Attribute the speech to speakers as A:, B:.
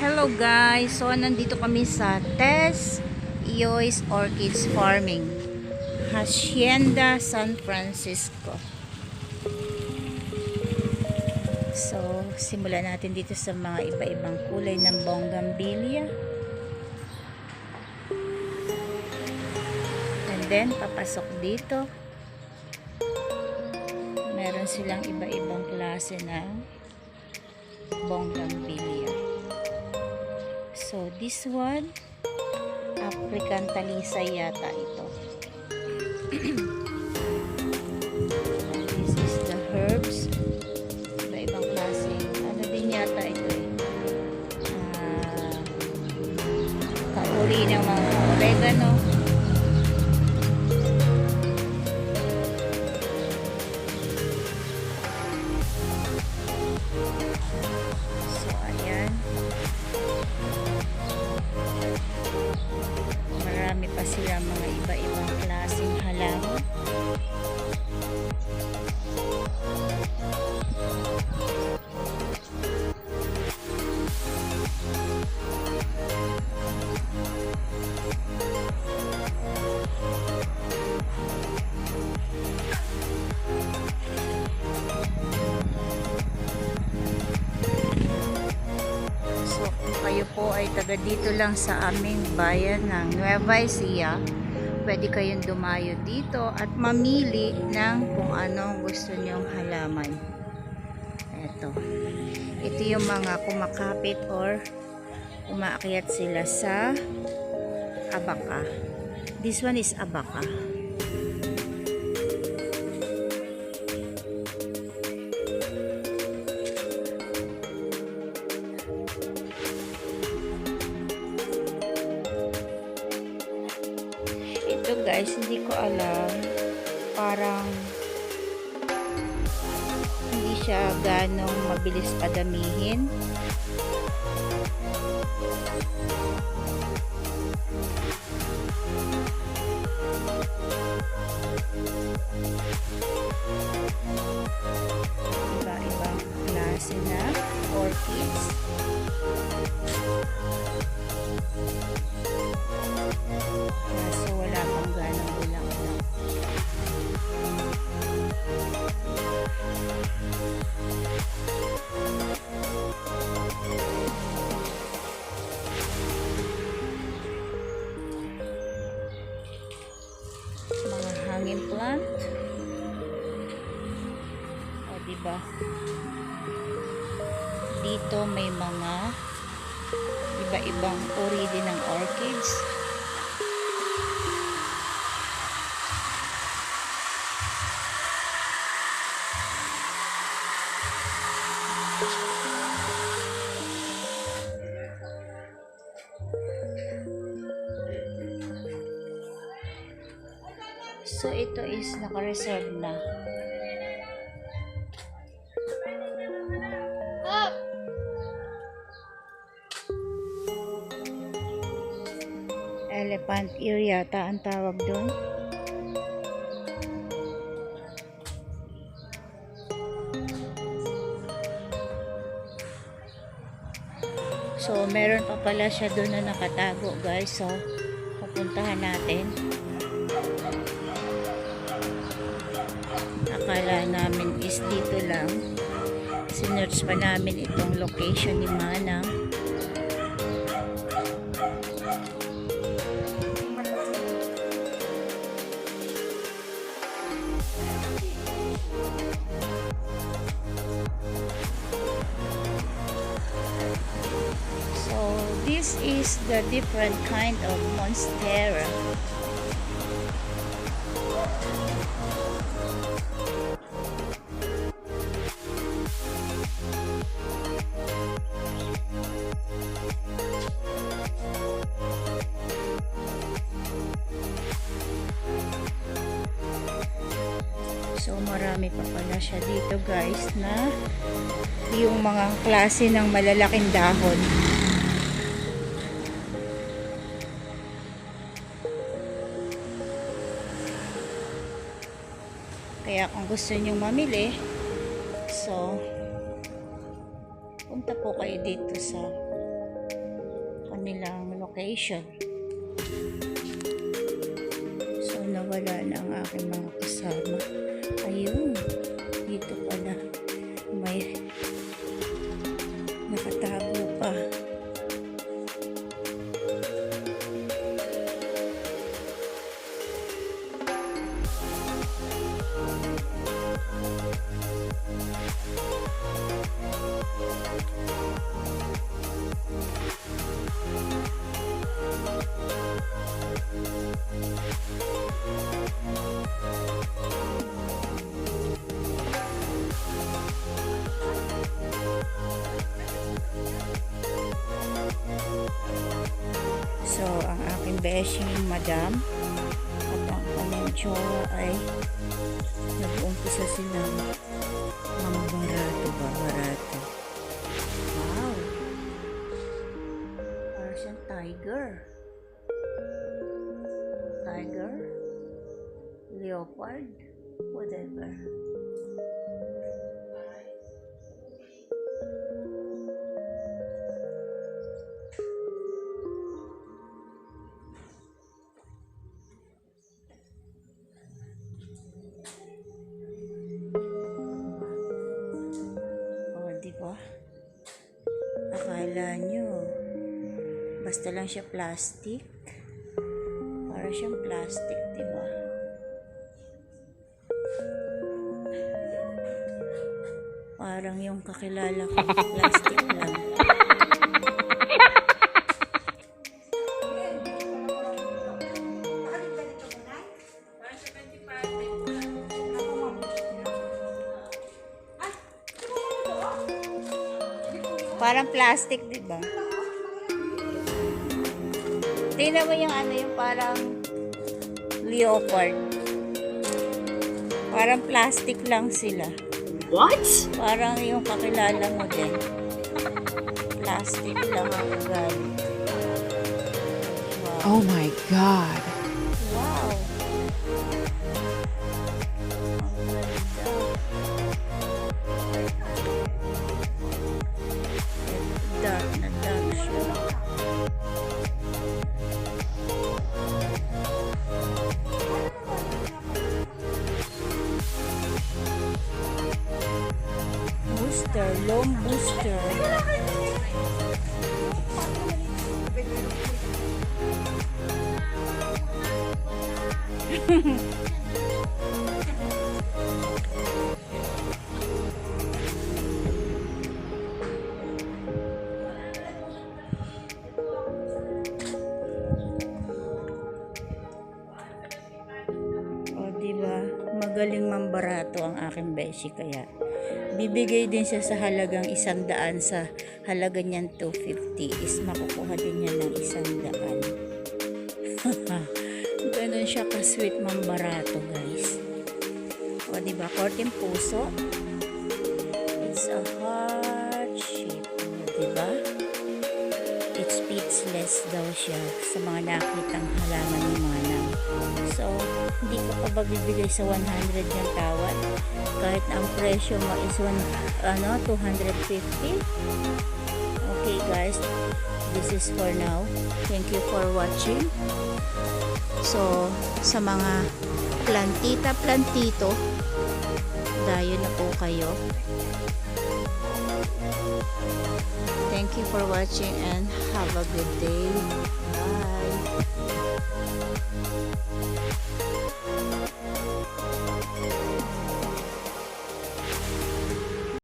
A: Hello guys! So nandito kami sa Tess Ioy's Orchids Farming, Hacienda San Francisco. So simulan natin dito sa mga iba-ibang kulay ng bougainvillea. And then papasok dito. Meron silang iba-ibang klase ng bougainvillea. So this one, African talisay yata ito. This is the herbs. Iba-ibang klase. Ano din yata ito eh. Kauri ng mga oregano. So ayan. Marami pa sila mga iba-ibang klaseng halaman. So kung kayo po ay taga dito lang sa aming bayan ng Nueva Ecija, pwede kayong dumayo dito at mamili ng kung anong gusto nyong halaman. Ito yung mga kumakapit or umaakyat sila sa abaka. This one is abaka. Ito guys, hindi ko alam, parang hindi siya ganong mabilis padamihin. Iba-ibang klase na orchids. So wala pang ganong bulang-bulang. Mga hanging plant. O diba? Dito may mga iba-ibang uri din ng orchids. So ito is naka-reserve na. Elephant ear yata ang tawag doon. So meron pa pala siya doon na nakatago guys. So pupuntahan natin. Akala namin is dito lang. Sinearch pa namin itong location ni Manang. So this is the different kind of monstera. So marami pa pala siya dito guys na yung mga klase ng malalaking dahon. Kaya kung gusto nyong mamili, so punta po kayo dito sa kanilang location. So nawala na ang aking mga kasama. Ayun, dito pala may nakatago pa. So, ang aking beshing madam at ang kanyang jowa ay nag-uumpisa silang mga barato. Wow! Para siyang tiger. Tiger? Leopard? Whatever. Diba? Akala nyo basta lang siya plastic, para siyang plastic, diba? Parang yung kakilala ko plastic lang. Parang plastic, di ba? Tingnan mo yung ano, yung parang leopard. Parang plastic lang sila.
B: What?
A: Parang yung kakilala mo din. Plastic lang ang ugali. Wow.
B: Oh my God.
A: Wow. Ang ganda. Dark na dark siya. Booster, long booster. Diba? Magaling mambarato ang aking beshi, kaya bibigay din siya sa halagang 100. Sa halaga niyan 250 is makukuha din niya ng 100. Ganun siya ka-sweet mambarato, guys. O diba? Korteng puso. It's a heart shape. Diba? It's speechless daw siya sa mga nakitang halaman ng mga nang. So, hindi ko pa ba bibigay sa 100 yung tawad? Kahit ang presyo mo is 250? Okay guys, this is for now. Thank you for watching. So, sa mga plantito, dayo na po kayo. Thank you for watching and have a good day. Bye.